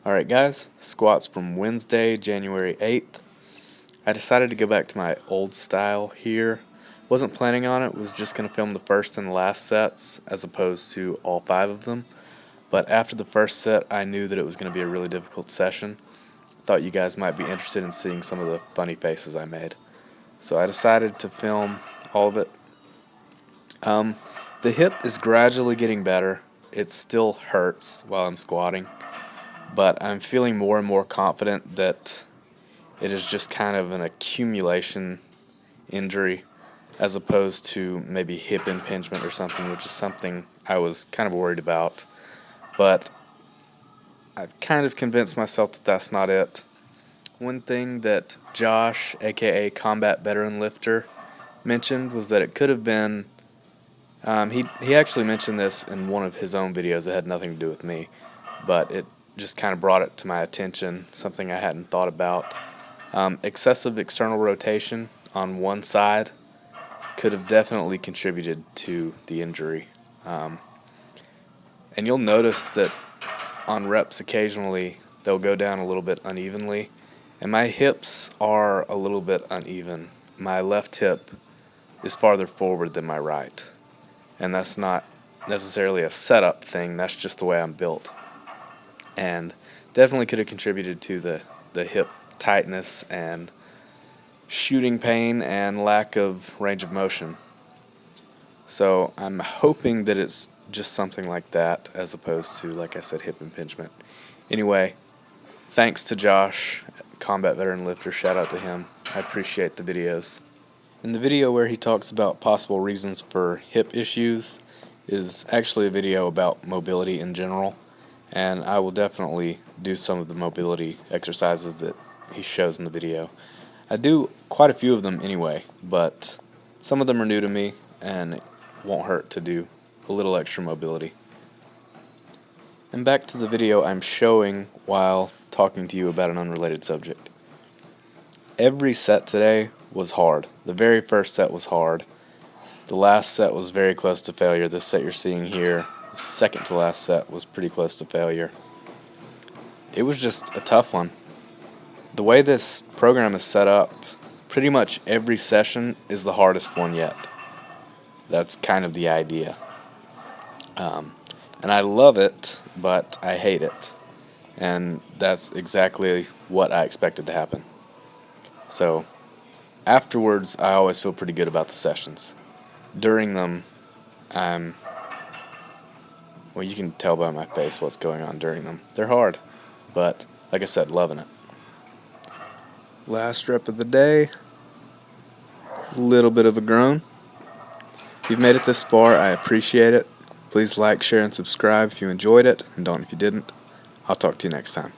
Alright guys, squats from Wednesday, January 8th. I decided to go back to my old style here. Wasn't planning on it, was just going to film the first and last sets as opposed to all 5 of them. But after the first set, I knew that it was going to be a really difficult session. Thought you guys might be interested in seeing some of the funny faces I made. So I decided to film all of it. The hip is gradually getting better. It still hurts while I'm squatting, but I'm feeling more and more confident that it is just kind of an accumulation injury as opposed to maybe hip impingement or something, which is something I was kind of worried about. But I've kind of convinced myself that that's not it. One thing that Josh, aka Combat Veteran Lifter, mentioned was that it could have been, he actually mentioned this in one of his own videos that had nothing to do with me, but it just kind of brought it to my attention, something I hadn't thought about. Excessive external rotation on one side could have definitely contributed to the injury. And you'll notice that on reps occasionally they'll go down a little bit unevenly, and my hips are a little bit uneven. My left hip is farther forward than my right, and that's not necessarily a setup thing, that's just the way I'm built. And definitely could have contributed to the hip tightness and shooting pain and lack of range of motion. So I'm hoping that it's just something like that as opposed to, like I said, hip impingement. Anyway, thanks to Josh, Combat Veteran Lifter, shout out to him. I appreciate the videos. In the video where he talks about possible reasons for hip issues is actually a video about mobility in general, and I will definitely do some of the mobility exercises that he shows in the video. I do quite a few of them anyway, but some of them are new to me, and it won't hurt to do a little extra mobility. And back to the video I'm showing while talking to you about an unrelated subject. Every set today was hard. The very first set was hard. The last set was very close to failure. This set you're seeing here, the second to last set, was pretty close to failure. It was just a tough one. The way this program is set up, pretty much every session is the hardest one yet. That's kind of the idea. And I love it, but I hate it. And that's exactly what I expected to happen. So afterwards, I always feel pretty good about the sessions. During them, well, you can tell by my face what's going on during them. They're hard, but like I said, loving it. Last rep of the day, little bit of a groan. If you've made it this far, I appreciate it. Please like, share, and subscribe if you enjoyed it, and don't if you didn't. I'll talk to you next time.